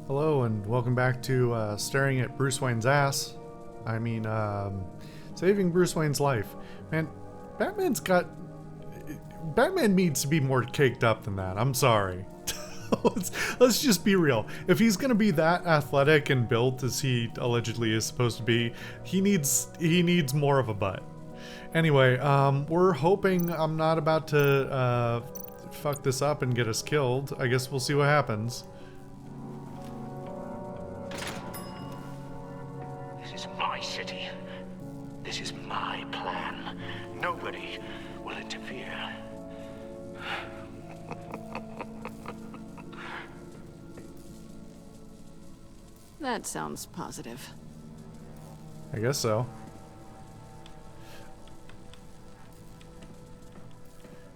Hello and welcome back to staring at Bruce Wayne's ass. I mean, saving Bruce Wayne's life. Man, Batman needs to be more caked up than that. I'm sorry. let's just be real. If he's gonna be that athletic and built as he allegedly is supposed to be, he needs more of a butt. Anyway, we're hoping I'm not about to fuck this up and get us killed. I guess we'll see what happens. This is my city. This is my plan. Nobody will interfere. That sounds positive. I guess so.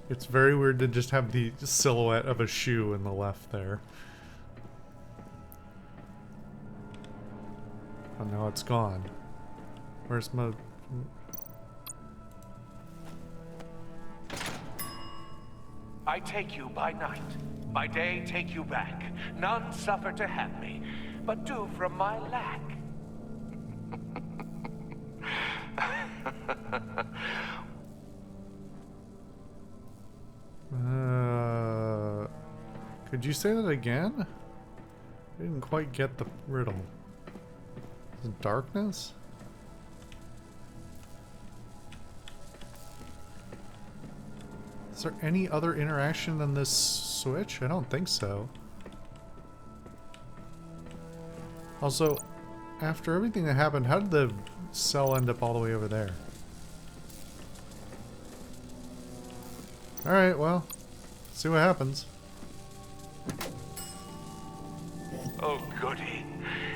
It's very weird to just have the silhouette of a shoe in the left there. Oh, now it's gone. Where's my... I take you by night. By day take you back. None suffer to have me, but do from my lack. Could you say that again? I didn't quite get the riddle. Is it darkness? Is there any other interaction than this switch? I don't think so. Also, after everything that happened, how did the cell end up all the way over there? Alright, well, see what happens. Oh, goody.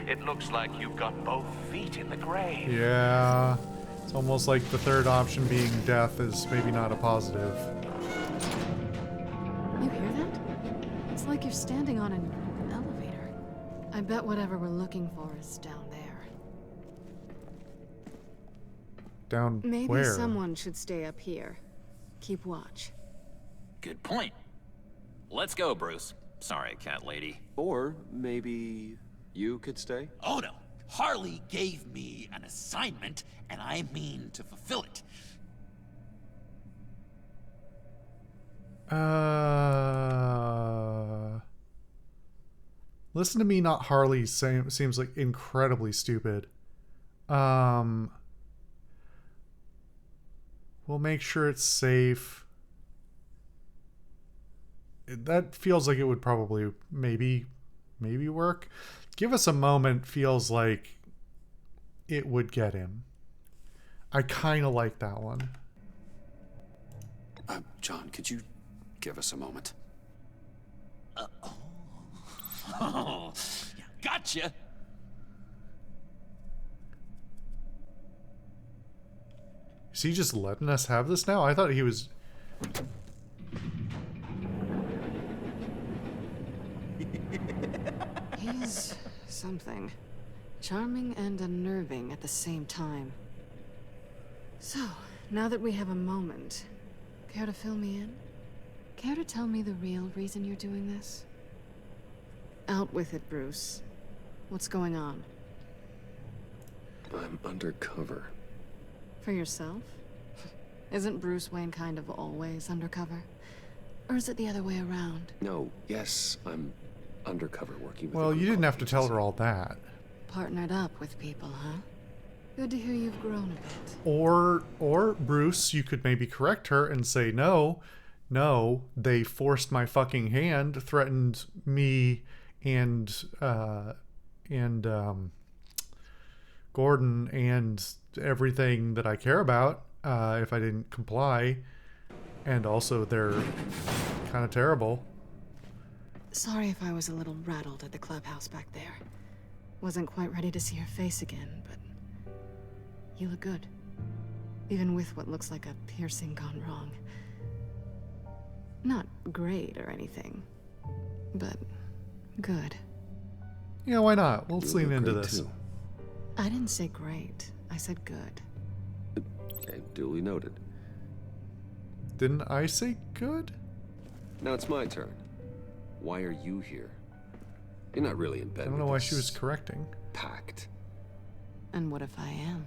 It looks like you've got both feet in the grave. Yeah, it's almost like the third option being death is maybe not a positive. You hear that? It's like you're standing on an elevator. I bet whatever we're looking for is down there. Down Maybe where? someone should stay up here. Keep watch. Good point. Let's go, Bruce. Sorry, cat lady. Or maybe you could stay? Oh no. Harley gave me an assignment, and I mean to fulfill it. Listen to me, not Harley, seems like incredibly stupid. We'll make sure it's safe. That feels like it would probably maybe work. Give us a moment feels like it would get him. I kind of like that one. John, could you give us a moment? Oh, yeah, gotcha. Is he just letting us have this now? I thought he was... He's something. Charming and unnerving at the same time. So, now that we have a moment, care to fill me in? Care to tell me the real reason you're doing this? Out with it, Bruce. What's going on? I'm undercover. For yourself? Isn't Bruce Wayne kind of always undercover? Or is it the other way around? No, yes, I'm undercover working with Well, you didn't have to tell her all that. Partnered up with people, huh? Good to hear you've grown a bit. Or Bruce, you could maybe correct her and say, no, they forced my fucking hand, threatened me and Gordon and everything that I care about if I didn't comply. And also they're kind of terrible. Sorry if I was a little rattled at the clubhouse back there. Wasn't quite ready to see your face again, but you look good. Even with what looks like a piercing gone wrong. Not great or anything, but good. Yeah, why not? Let's You lean look into great, this. too. I didn't say great. I said good. Okay, duly noted. Didn't I say good? Now it's my turn. Why are you here? You're not really in bed. I don't know why she was correcting. Packed. And what if I am?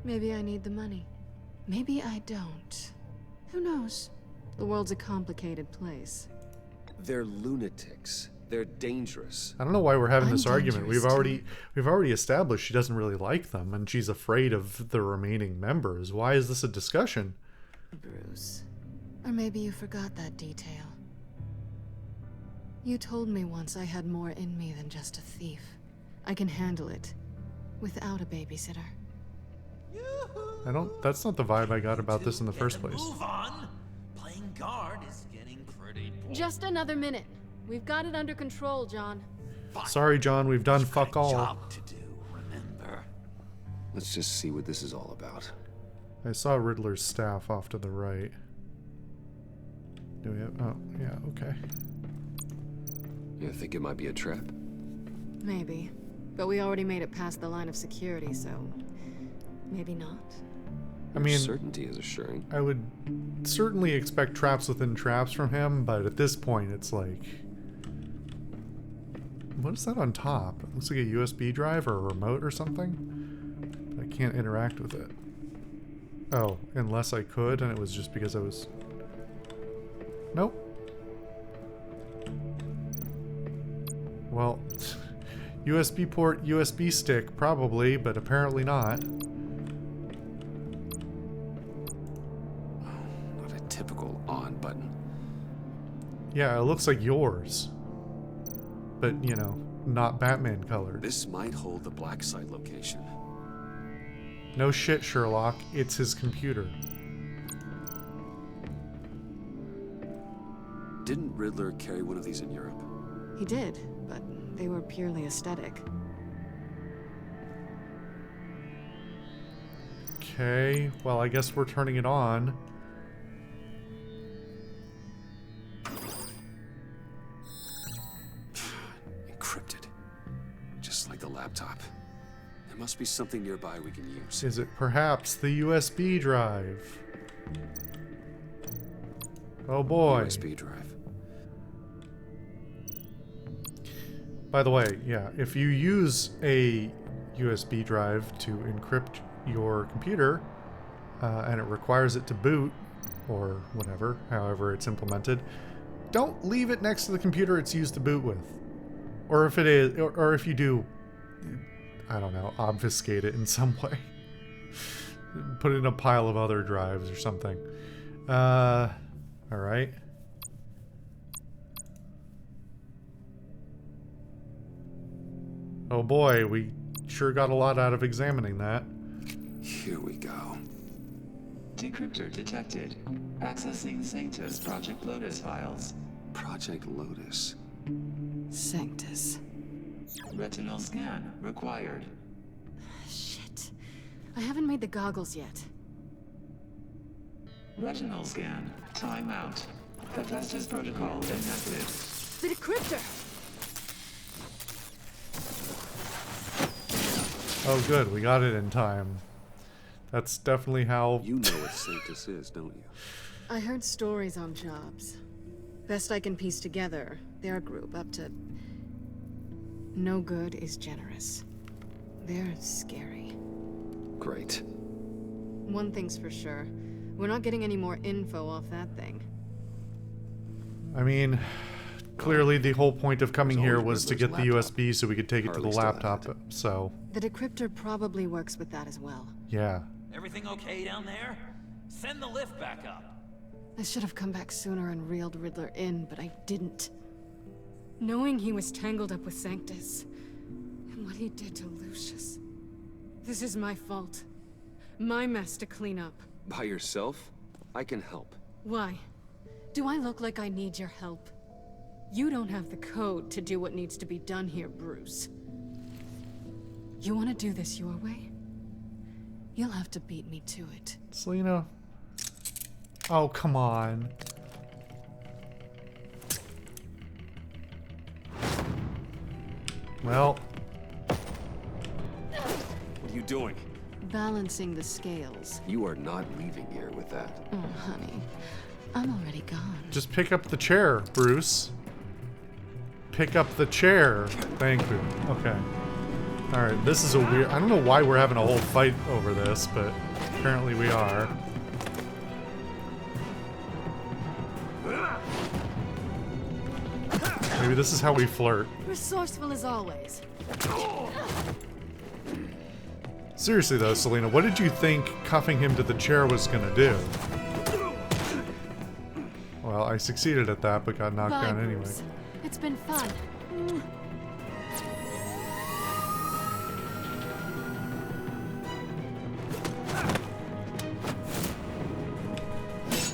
Maybe I need the money. Maybe I don't. Who knows? The world's a complicated place. They're lunatics. They're dangerous. I don't know why we're having I'm this argument. We've dangerous already established she doesn't really like them, and she's afraid of the remaining members. Why is this a discussion? Bruce. Or maybe you forgot that detail. You told me once I had more in me than just a thief. I can handle it. Without a babysitter. That's not the vibe I got about this in the first place. Move on. Playing guard is getting pretty boring. Just another minute. We've got it under control, John. Sorry, John, we've done fuck all. Job to do, remember? Let's just see what this is all about. I saw Riddler's staff off to the right. Do we have... Oh, yeah, okay. You think it might be a trap? Maybe. But we already made it past the line of security, so... maybe not. I mean... certainty is assuring. I would certainly expect traps within traps from him, but at this point it's like... What is that on top? It looks like a USB drive or a remote or something. I can't interact with it. Oh, unless I could, and it was just because I was... Nope. Well, USB port, USB stick, probably, but apparently not. Not a typical on button. Yeah, it looks like yours. But, you know, not Batman colored. This might hold the black site location. No shit, Sherlock. It's his computer. Didn't Riddler carry one of these in Europe? He did, but they were purely aesthetic. Okay, well, I guess we're turning it on. Encrypted. Just like the laptop. There must be something nearby we can use. Is it perhaps the USB drive? Oh boy. USB drive. By the way, yeah, if you use a USB drive to encrypt your computer, and it requires it to boot, or whatever, however it's implemented, don't leave it next to the computer it's used to boot with. Or if it is, or if you do, I don't know, obfuscate it in some way. Put it in a pile of other drives or something. Alright. Oh boy, we sure got a lot out of examining that. Here we go. Decryptor detected. Accessing Sanctus Project Lotus files. Project Lotus. Sanctus. Retinal scan required. Shit. I haven't made the goggles yet. Retinal scan. Timeout. Hephaestus protocol enacted. The decryptor! Oh good, we got it in time. That's definitely how... You know what Sanctus is, don't you? I heard stories on jobs. Best I can piece together, their group up to... No good is generous. They're scary. Great. One thing's for sure. We're not getting any more info off that thing. I mean, clearly the whole point of coming There's here always was to Riddler's get the laptop. USB so we could take it to the Harley still has laptop, so... The decryptor probably works with that as well. Yeah. Everything okay down there? Send the lift back up. I should have come back sooner and reeled Riddler in, but I didn't. Knowing he was tangled up with Sanctus, and what he did to Lucius. This is my fault. My mess to clean up. By yourself? I can help. Why? Do I look like I need your help? You don't have the code to do what needs to be done here, Bruce. You want to do this your way? You'll have to beat me to it. Selena. Oh, come on. Well, What are you doing? Balancing the scales. You are not leaving here with that. Oh, honey. I'm already gone. just pick up the chair, Bruce. pick up the chair. Thank you. Okay. Alright, this is a weird... I don't know why we're having a whole fight over this, but apparently we are. Maybe this is how we flirt. Resourceful as always. Seriously though, Selena, what did you think cuffing him to the chair was gonna do? Well, I succeeded at that, but got knocked Bye, down anyway. Bruce. It's been fun.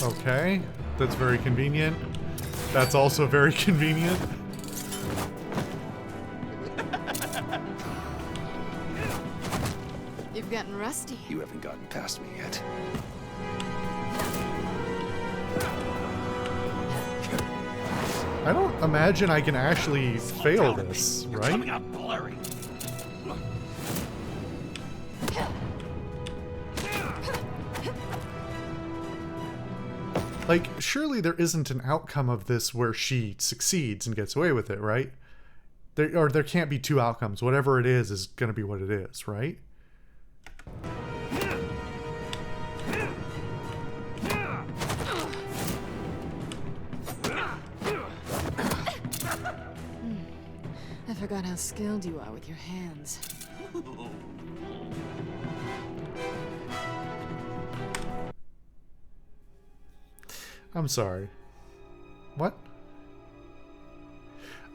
Okay, that's very convenient. That's also very convenient. You've gotten rusty. You haven't gotten past me yet. I don't imagine I can actually fail this, You're right? coming out blurry. Like, surely there isn't an outcome of this where she succeeds and gets away with it, right? There can't be two outcomes. Whatever it is gonna be what it is, right? I forgot how skilled you are with your hands. I'm sorry. What?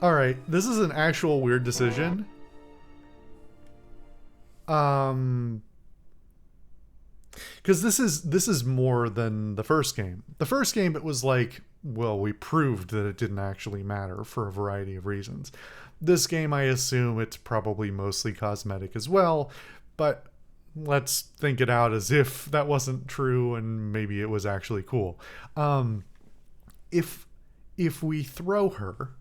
Alright, this is an actual weird decision. Because this is more than the first game. The first game, it was like, well, we proved that it didn't actually matter for a variety of reasons. This game, I assume it's probably mostly cosmetic as well, but let's think it out as if that wasn't true and maybe it was actually cool. If we throw her,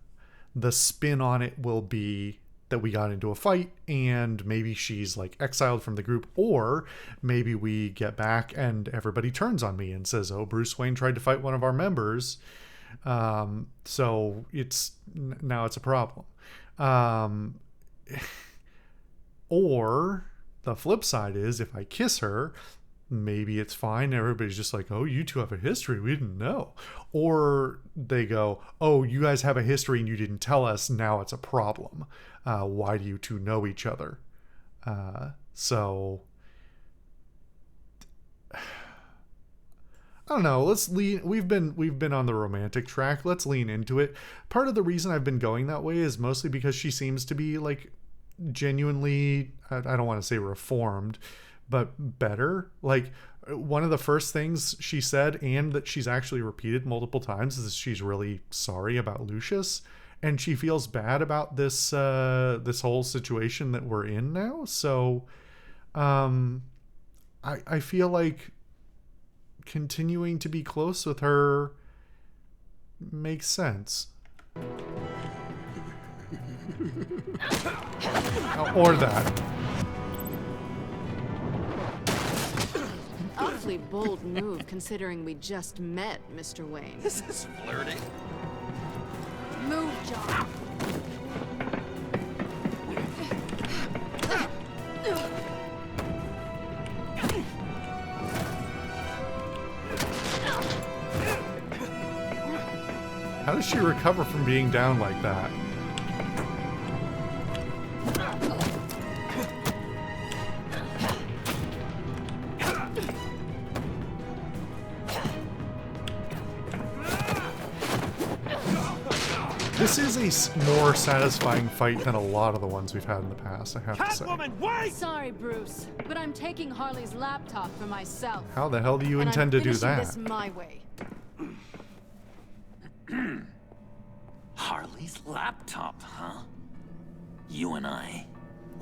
the spin on it will be that we got into a fight and maybe she's like exiled from the group, or maybe we get back and everybody turns on me and says, oh, Bruce Wayne tried to fight one of our members, so now it's a problem. Or the flip side is, if I kiss her, maybe it's fine. Everybody's just like, oh, you two have a history. We didn't know. Or they go, oh, you guys have a history and you didn't tell us. Now it's a problem. Why do you two know each other? So I don't know. Let's lean. We've been on the romantic track. Let's lean into it. Part of the reason I've been going that way is mostly because she seems to be like genuinely, I don't want to say reformed, but better. Like, one of the first things she said, and that she's actually repeated multiple times, is she's really sorry about Lucius, and she feels bad about this this whole situation that we're in now. So I feel like continuing to be close with her makes sense. Or that. Awfully bold move, considering we just met, Mr. Wayne. This is flirting. Move, John. How does she recover from being down like that? This is a more satisfying fight than a lot of the ones we've had in the past, I have to say. Wait! Sorry, Bruce, but I'm taking Harley's laptop for myself. How the hell do you And intend to I'm do finishing that? this my way. Harley's laptop, huh? You and I,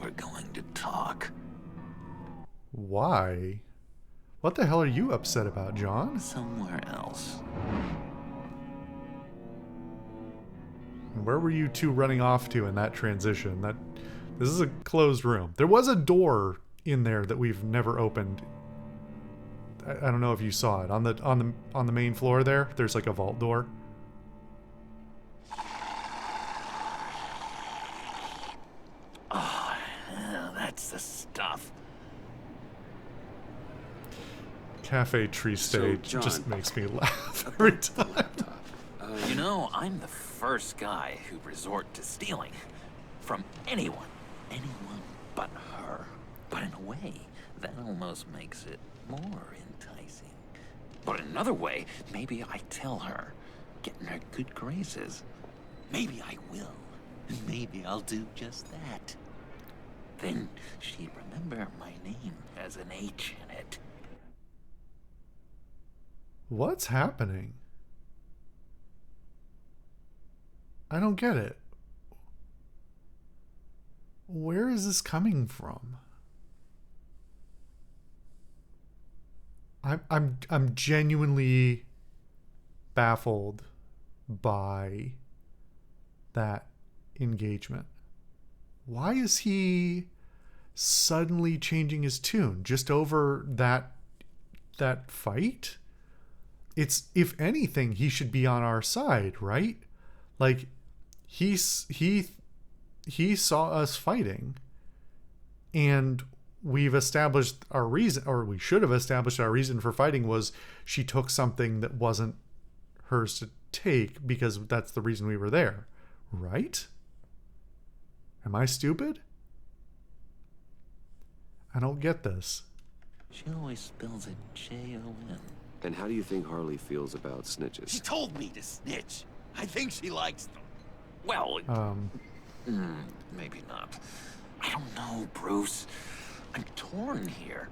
we're going to talk. Why? What the hell are you upset about, John? Somewhere else. And where were you two running off to in that transition? This is a closed room. There was a door in there that we've never opened. I don't know if you saw it on the main floor there. There's like a vault door. piece of stuff. Cafe tree stage John, just makes me laugh every time. Laptop. You know, I'm the first guy who'd resort to stealing. From anyone. Anyone but her. But in a way, that almost makes it more enticing. But in another way, maybe I tell her, get in her good graces. Maybe I will. Maybe I'll do just that. Then she'd remember my name has an H in it. What's happening? I don't get it. Where is this coming from? I'm genuinely baffled by that engagement. Why is he suddenly changing his tune just over that fight? It's, if anything, he should be on our side, right? Like, he saw us fighting, and we've established our reason, or we should have established our reason for fighting was she took something that wasn't hers to take, because that's the reason we were there, right? Am I stupid? I don't get this. She always spells it J-O-N. And how do you think Harley feels about snitches? She told me to snitch. I think she likes them. Well, maybe not. I don't know, Bruce. I'm torn here.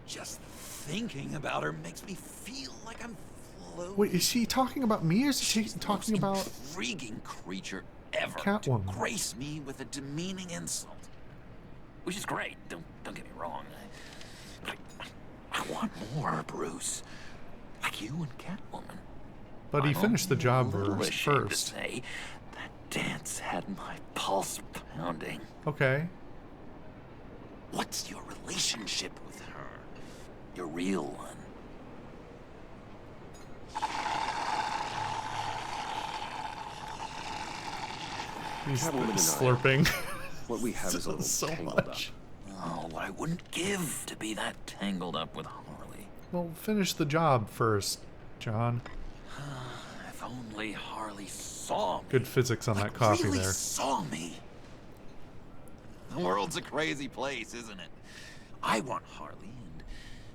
Just thinking about her makes me feel like I'm floating. Wait, is she talking about me, or is she talking about intriguing creature ever Catwoman? to grace me with a demeaning insult? Which is great, don't get me wrong. I want more, Bruce. Like you and Catwoman. But he I'm finished the only job a little ashamed to first. say that dance had my pulse pounding. Okay. What's your relationship with her? Your real one. He's Catwoman and I. slurping. What we have is a little so tangled much. Oh, what I wouldn't give to be that tangled up with Harley. Well, finish the job first, John. If only Harley saw me. Good physics on that coffee really there. saw me. The world's a crazy place, isn't it? I want Harley, and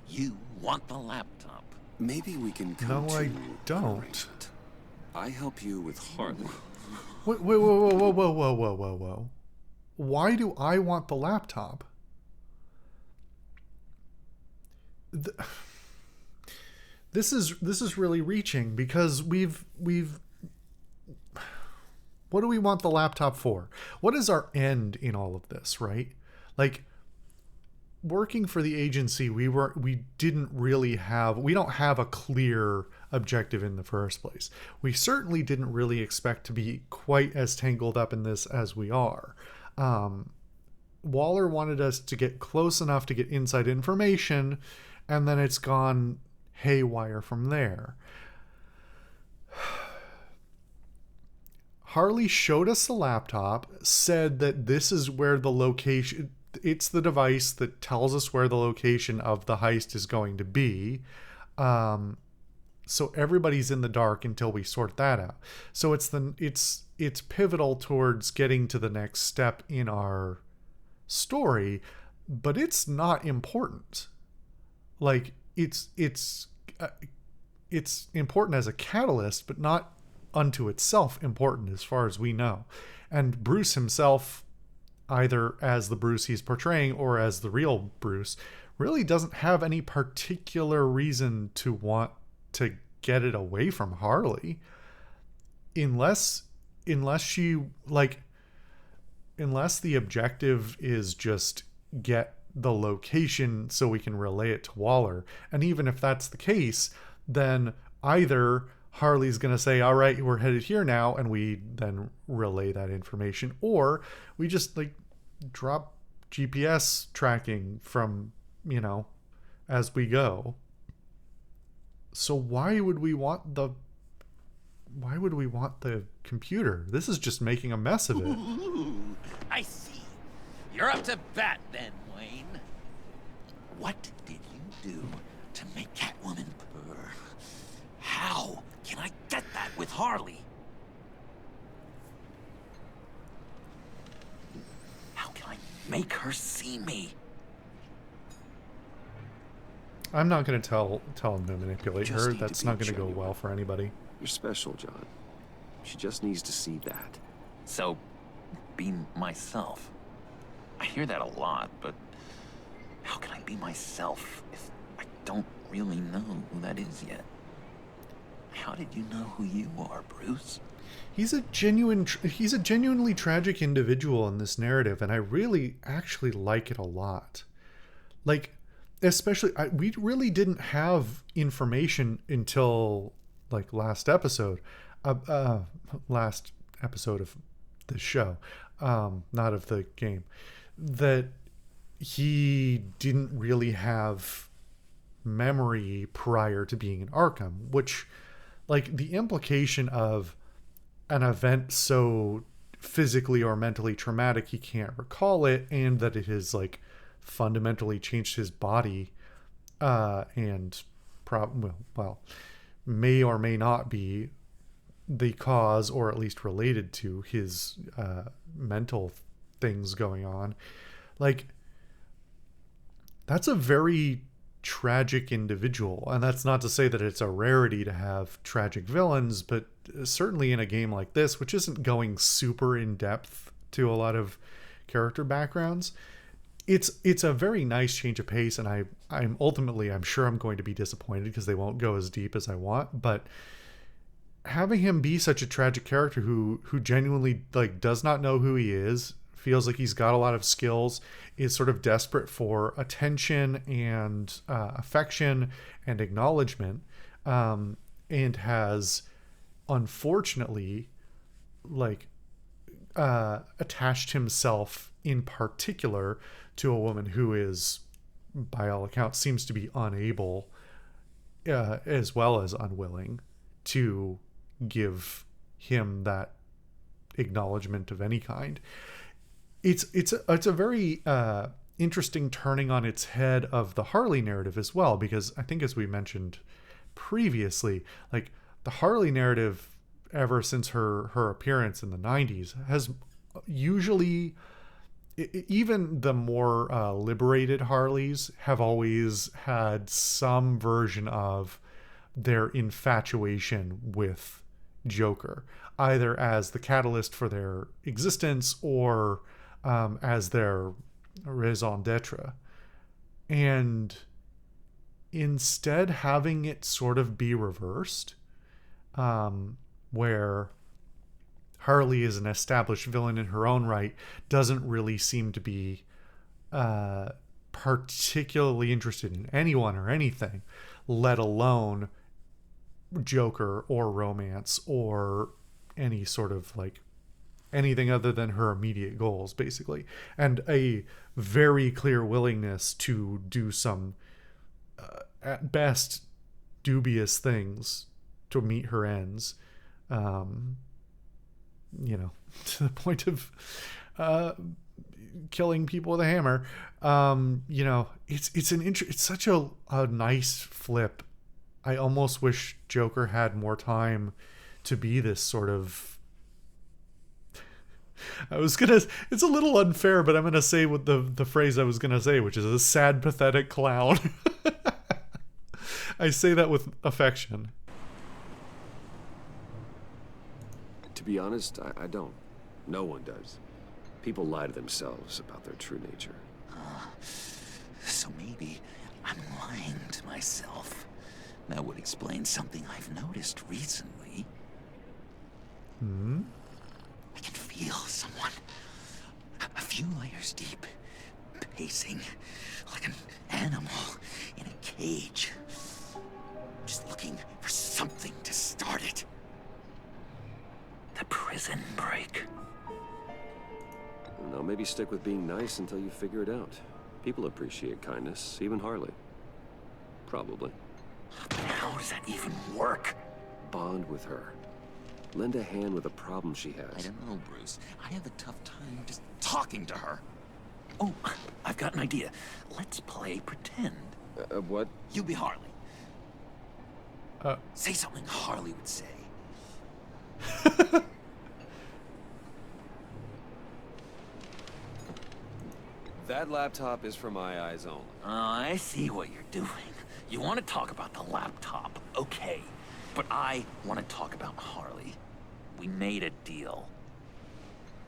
you want the laptop. up. Maybe we can come No, to I don't. arrangement. I help you with Harley. Wait, whoa. Why do I want the laptop? This is really reaching, because we've what do we want the laptop for? What is our end in all of this, right? Like, working for the agency, we don't have a clear objective in the first place. We certainly didn't really expect to be quite as tangled up in this as we are. Waller wanted us to get close enough to get inside information, and then it's gone haywire from there. Harley showed us the laptop, said that this is where the location, it's the device that tells us where the location of the heist is going to be. So everybody's in the dark until we sort that out. So it's pivotal towards getting to the next step in our story, but it's not important. Like, it's important as a catalyst, but not unto itself important as far as we know. And Bruce himself, either as the Bruce he's portraying or as the real Bruce, really doesn't have any particular reason to want to get it away from Harley, unless the objective is just get the location so we can relay it to Waller. And even if that's the case, then either Harley's going to say, all right, we're headed here now, and we then relay that information, or we just drop GPS tracking from, as we go. So why would we want the computer? This is just making a mess of it. Ooh, I see. You're up to bat then, Wayne. What did you do to make Catwoman purr? How can I get that with Harley? How can I make her see me? I'm not going to tell him to manipulate Just her. need to That's be not going to go genuine. well for anybody. You're special, John. She just needs to see that. So, be myself. I hear that a lot, but how can I be myself if I don't really know who that is yet? How did you know who you are, Bruce? He's a genuinely tragic individual in this narrative, and I really actually like it a lot. Like, especially, we really didn't have information until like last episode of the show, not of the game, that he didn't really have memory prior to being in Arkham, which, like, the implication of an event so physically or mentally traumatic he can't recall it, and that it has like fundamentally changed his body, and may or may not be the cause, or at least related to his mental things going on. Like, that's a very tragic individual, and that's not to say that it's a rarity to have tragic villains, but certainly in a game like this, which isn't going super in depth to a lot of character backgrounds, it's a very nice change of pace. And I'm sure I'm going to be disappointed because they won't go as deep as I want, but having him be such a tragic character who genuinely like does not know who he is, feels like he's got a lot of skills, is sort of desperate for attention and affection and acknowledgement, and has unfortunately like attached himself in particular to a woman who is, by all accounts, seems to be unable, as well as unwilling, to give him that acknowledgement of any kind. It's a very interesting turning on its head of the Harley narrative as well, because I think, as we mentioned previously, like, the Harley narrative ever since her appearance in the 90s has usually, even the more liberated Harleys have always had some version of their infatuation with Joker, either as the catalyst for their existence or as their raison d'etre. And instead having it sort of be reversed, where Harley is an established villain in her own right, doesn't really seem to be particularly interested in anyone or anything, let alone Joker or romance or any sort of like anything other than her immediate goals, basically, and a very clear willingness to do some at best dubious things to meet her ends, to the point of killing people with a hammer. It's such a nice flip. I almost wish Joker had more time to be this sort of, it's a little unfair, but I'm gonna say what the phrase I was gonna say, which is a sad, pathetic clown. I say that with affection. To be honest, I don't. No one does. People lie to themselves about their true nature. So maybe I'm lying to myself. That would explain something I've noticed recently. I can feel someone a few layers deep, pacing like an animal in a cage, just looking for something to start it. The prison break. No, maybe stick with being nice until you figure it out. People appreciate kindness, even Harley. Probably. But how does that even work? Bond with her. Lend a hand with a problem she has. I don't know, Bruce. I have a tough time just talking to her. Oh, I've got an idea. Let's play pretend. What? You be Harley. Uh. Say something Harley would say. That laptop is for my eyes only. I see what you're doing. You want to talk about the laptop, okay. But I want to talk about Harley. We made a deal.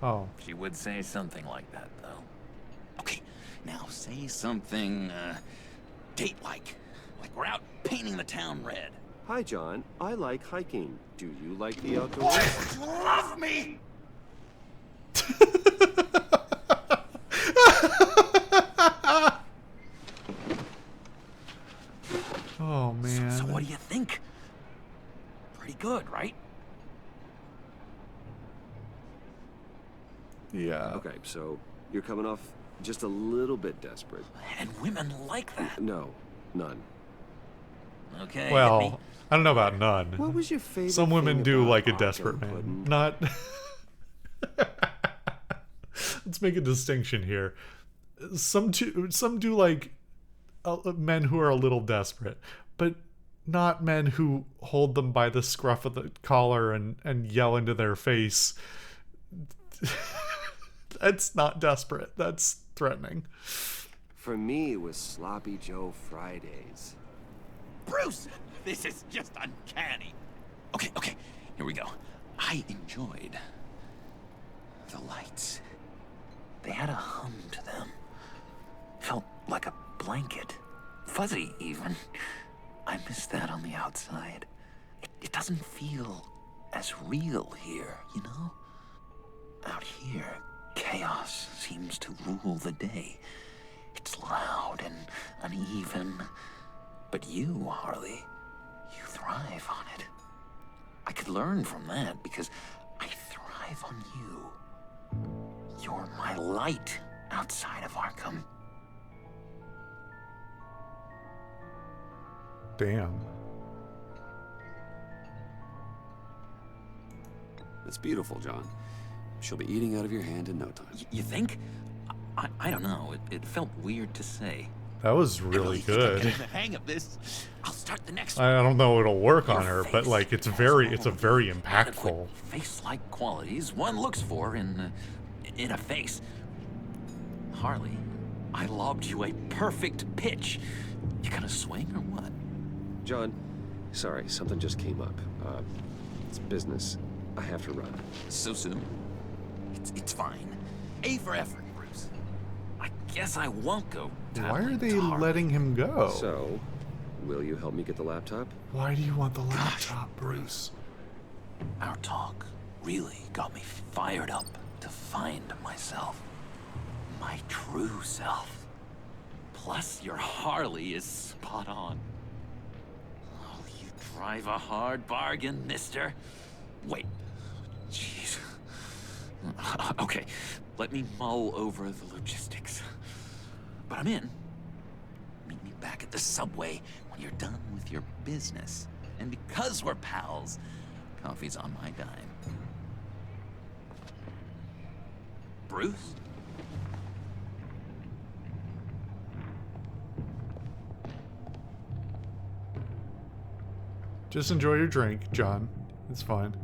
Oh. She would say something like that, though. Okay, now say something, date-like. Like we're out painting the town red. Hi, John. I like hiking. Do you like the outdoors? Love me! Oh, man. So what do you think? Pretty good, right? Yeah. Okay, so you're coming off just a little bit desperate. And women like that. No, none. Okay, hit me. Well, I don't know about none. What was your favorite Some women thing do about like a Ogden desperate man. Puddin'? Not. Let's make a distinction here. Some do like men who are a little desperate, but not men who hold them by the scruff of the collar and yell into their face. That's not desperate. That's threatening. For me, it was Sloppy Joe Fridays. Bruce, this is just uncanny. Okay, here we go. I enjoyed the lights. They had a hum to them. Felt like a blanket. Fuzzy, even. I miss that on the outside. It doesn't feel as real here, you know? Out here, chaos seems to rule the day. It's loud and uneven. But you, Harley, you thrive on it. I could learn from that because I thrive on you. You're my light outside of Arkham. Damn. It's beautiful, John. She'll be eating out of your hand in no time. You think? I don't know. It felt weird to say. That was really good. Getting the hang of this. I'll start the next one. I don't know it'll work on Your her, but face like it's has a very all the impactful. adequate face-like qualities one looks for in a face. Harley, I lobbed you a perfect pitch. You gonna swing or what? John, sorry, something just came up. It's business. I have to run. So soon? It's fine. A for effort, Bruce. I guess I won't go. Why are tattling they to Harley. letting him go? So, will you help me get the laptop? Why do you want the laptop, Bruce? Our talk really got me fired up to find myself. My true self. Plus, your Harley is spot on. Oh, you drive a hard bargain, mister. Wait. Jeez. Okay, let me mull over the logistics. But I'm in. Meet me back at the subway when you're done with your business. And because we're pals, coffee's on my dime. Bruce? Just enjoy your drink, John. It's fine.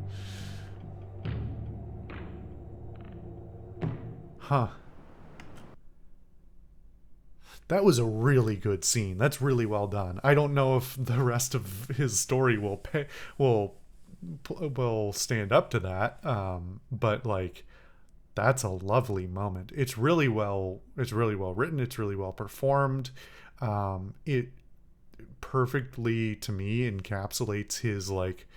Huh. That was a really good scene. That's really well done. I don't know if the rest of his story will stand up to that. But like, that's a lovely moment. It's really well written. It's really well performed. It perfectly, to me, encapsulates his like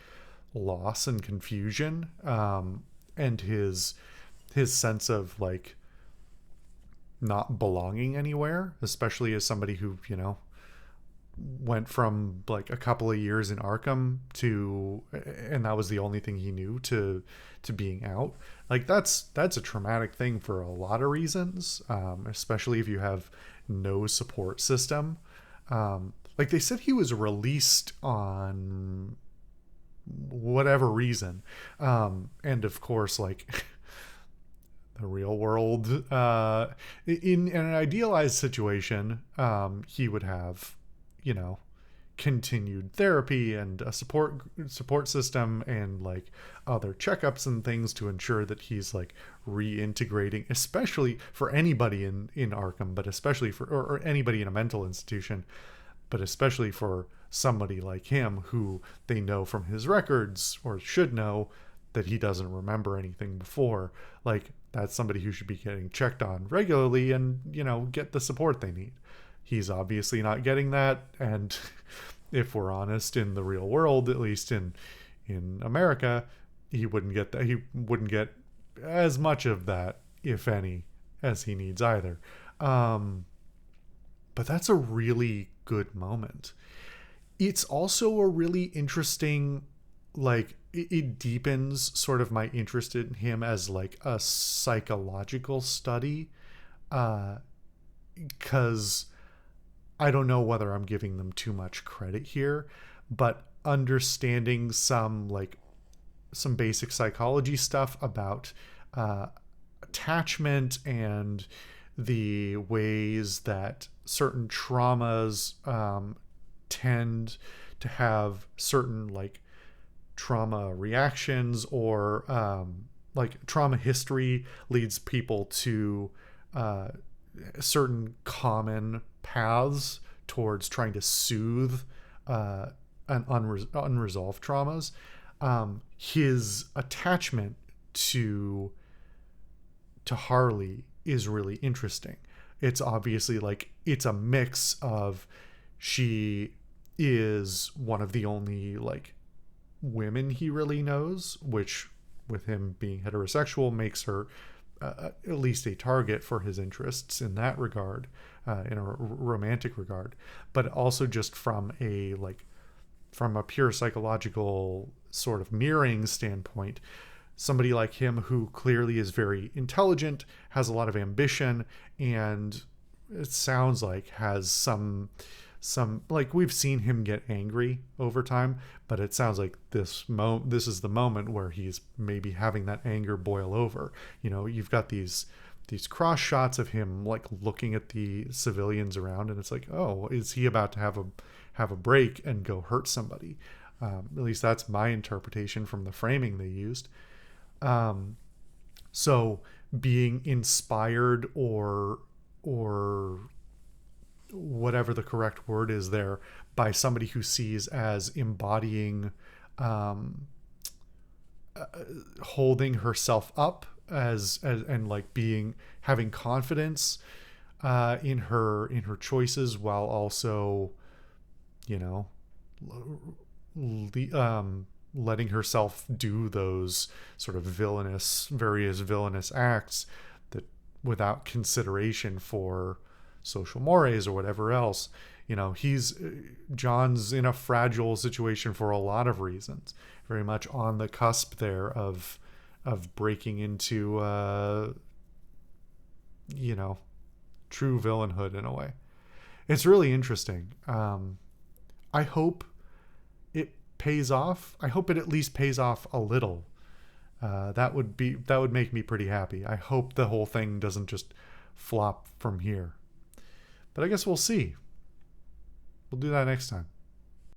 loss and confusion, and his sense of like not belonging anywhere, especially as somebody who, you know, went from like a couple of years in Arkham to, and that was the only thing he knew, to being out. Like that's a traumatic thing for a lot of reasons, especially if you have no support system. Like they said he was released on whatever reason. And of course, like the real world, in an idealized situation, he would have, you know, continued therapy and a support system and like other checkups and things to ensure that he's like reintegrating, especially for anybody in Arkham, but especially for or anybody in a mental institution, but especially for somebody like him who they know from his records, or should know, that he doesn't remember anything before. Like, that's somebody who should be getting checked on regularly and, you know, get the support they need. He's obviously not getting that, and if we're honest, in the real world, at least in America, he wouldn't get that. He wouldn't get as much of that, if any, as he needs either. But that's a really good moment. It's also a really interesting, like, it deepens sort of my interest in him as like a psychological study, because I don't know whether I'm giving them too much credit here, but understanding some basic psychology stuff about attachment and the ways that certain traumas tend to have certain like trauma reactions, or like trauma history leads people to certain common paths towards trying to soothe unresolved traumas. His attachment to Harley is really interesting. It's obviously like it's a mix of, she is one of the only like women he really knows, which with him being heterosexual makes her at least a target for his interests in that regard, in a romantic regard, but also just from a pure psychological sort of mirroring standpoint, somebody like him who clearly is very intelligent, has a lot of ambition, and it sounds like has some like, we've seen him get angry over time, but it sounds like this is the moment where he's maybe having that anger boil over. You know, you've got these cross shots of him like looking at the civilians around, and it's like, oh, is he about to have a break and go hurt somebody? At least that's my interpretation from the framing they used. So being inspired, or whatever the correct word is there, by somebody who sees as embodying, holding herself up as and like having confidence in her choices, while also, you know, letting herself do those sort of various villainous acts that without consideration for social mores or whatever else. You know, John's in a fragile situation for a lot of reasons, very much on the cusp there of breaking into you know, true villainhood in a way. It's really interesting. I hope it pays off. I hope it at least pays off a little. That would make me pretty happy. I hope the whole thing doesn't just flop from here. But I guess we'll see. We'll do that next time.